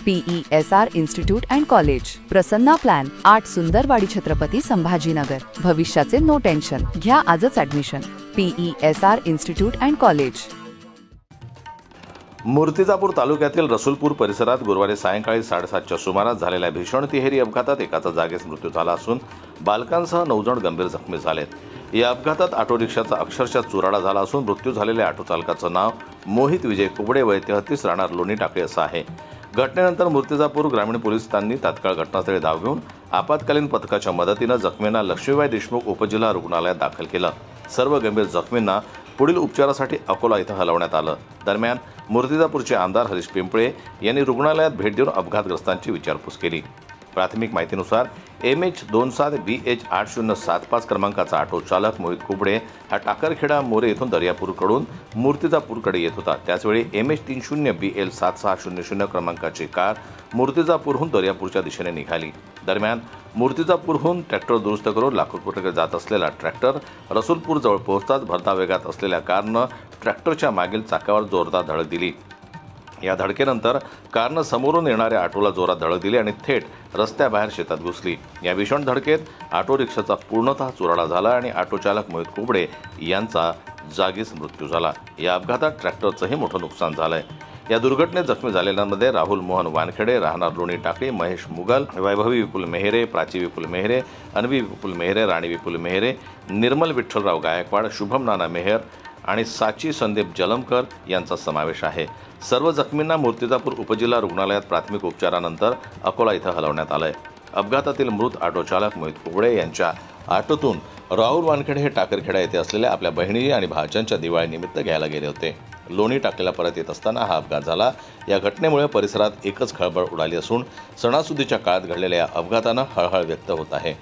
PESR institute and college, Prasanna plan, 8 Sundarwadi Chhatrapati Sambhajinagar. भविष्याचे no tension, घ्या आजच admission. PESR institute and college. Murtijapur तालुक्यातील रसूलपूर परिसरात गुरुवारी सायंकाळी 7:30च्या सुमारास झालेल्या भीषण तिहेरी अपघातात एकाचा जागीच मृत्यू झाला असून बालकांसह 9 जण गंभीर जखमी झालेत। या अपघातात ऑटो रिक्षाचा अक्षरशः चुराडा झाला असून मृत्यू झालेल्या ऑटो चालकाचं नाव मोहित विजय कुबडे, वय 33, राहणार लोणी टाकळी असं आहे। घटनेनंतर मूर्तिजापूर ग्रामीण पोलिसांनी तात्काळ घटनास्थळी धाव घेऊन आपत्कालीन पथकाच्या मदतीनं जखमींना लक्ष्मीबाई देशमुख उपजिल्हा रुग्णालयात दाखल केलं। सर्व गंभीर जखमींना पुढील उपचारासाठी अकोला इथं हलवण्यात आलं। दरम्यान मूर्तिजापूरचे आमदार हरीश पिंपळे यांनी रुग्णालयात भेट देऊन अपघातग्रस्तांची विचारपूस केली। प्राथमिक माहितीनुसार MH27BH 8075 क्रमांकाचा ऑटो चालक मोहित कुबडे हा टाकरखेडा मोरे येथून दर्यापूरकडून मूर्तिजापूरकडे येत होता। त्याचवेळी MH30BL 7600 क्रमांकाची कार मूर्तिजापूरहून दर्यापूरच्या दिशेने निघाली। दरम्यान मूर्तिजापूरहून ट्रॅक्टर दुरुस्त करून लाखोपूरकडे जात असलेला ट्रॅक्टर रसूलपूर जवळ पोहोचताच भरधाव वेगात असलेल्या कारनं ट्रॅक्टरच्या मागील चाकावर जोरदार धडक दिली। या धडकेनंतर कारनं समोरून येणाऱ्या ऑटोला जोरात धडक दिली आणि थेट रस्त्याबाहेर शेतात घुसली। या भीषण धडकेत ऑटो रिक्षाचा पूर्णतः चुराडा झाला आणि ऑटो चालक मोहित कुबडे यांचा जागीच मृत्यू झाला। या अपघातात ट्रॅक्टरचंही मोठं नुकसान झालंय। या दुर्घटनेत जखमी झालेल्यांमध्ये राहुल मोहन वानखेडे, राहणार लोणी टाकळी, महेश मुगल, वैभवी विपुल मेहरे, प्राची विपुल मेहरे, अन्वी विपुल मेहरे, राणी विपुल मेहरे, निर्मल विठ्ठलराव गायकवाड, शुभम नाना मेहर आणि साची संदीप जलमकर यांचा समावेश आहे। सर्व जखमींना मूर्तिजापूर उपजिल्हा रुग्णालयात प्राथमिक उपचारानंतर अकोला इथं हलवण्यात आलंय। अपघातातील मृत ऑटो चालक मोहित कुबडे यांच्या ऑटोतून राहुल वानखेडे हे टाकरखेडा येथे असलेल्या आपल्या बहिणी आणि भाच्याच्या दिवाळीनिमित्त घ्यायला गेले होते। लोणी टाकलेला परत येत असताना हा अपघात झाला। या घटनेमुळे परिसरात एकच खळबळ उडाली असून सणासुदीच्या काळात घडलेल्या या अपघातानं हळहळ व्यक्त होत आहे।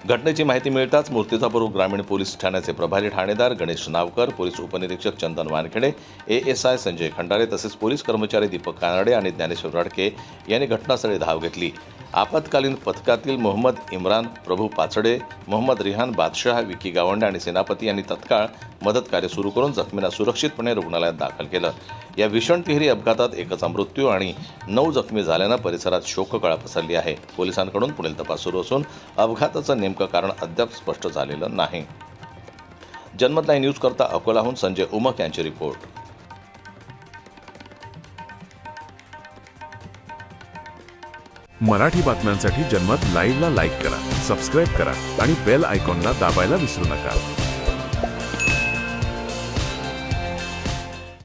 घटनेची माहिती मिळताच मूर्तिजापूर ग्रामीण पोलीस ठाण्याचे प्रभारी ठाणेदार गणेश नावकर, पोलीस उपनिरीक्षक चंदन वानखेडे, ASI संजय खंडारे तसेच पोलीस कर्मचारी दीपक कानडे आणि ज्ञानेश्वर रडके यांनी घटनास्थळी धाव घेतली। आपत्कालीन पथकातील मोहम्मद इम्रान, प्रभू पाचडे, मोहम्मद रिहान बादशाह, विकी गावंडे आणि सेनापती यांनी तत्काळ मदत कार्य सुरू करून जखमींना सुरक्षितपणे रुग्णालयात दाखल केलं। या भीषण तिहेरी अपघातात एकाचा मृत्यू आणि 9 जखमी झाल्यानं परिसरात शोककळा पसरली आहे। पोलिसांकडून पुढील तपास सुरू असून अपघाताचं नेमकं कारण अद्याप स्पष्ट झालेलं नाही। जनमत लाईव्ह न्यूज करता अकोलाहून संजय उमक यांची रिपोर्ट। मराठी बातम्यांसाठी जनमत लाईव्हला लाईक करा, सबस्क्राईब करा आणि बेल आयकॉनला दाबायला विसरू नका।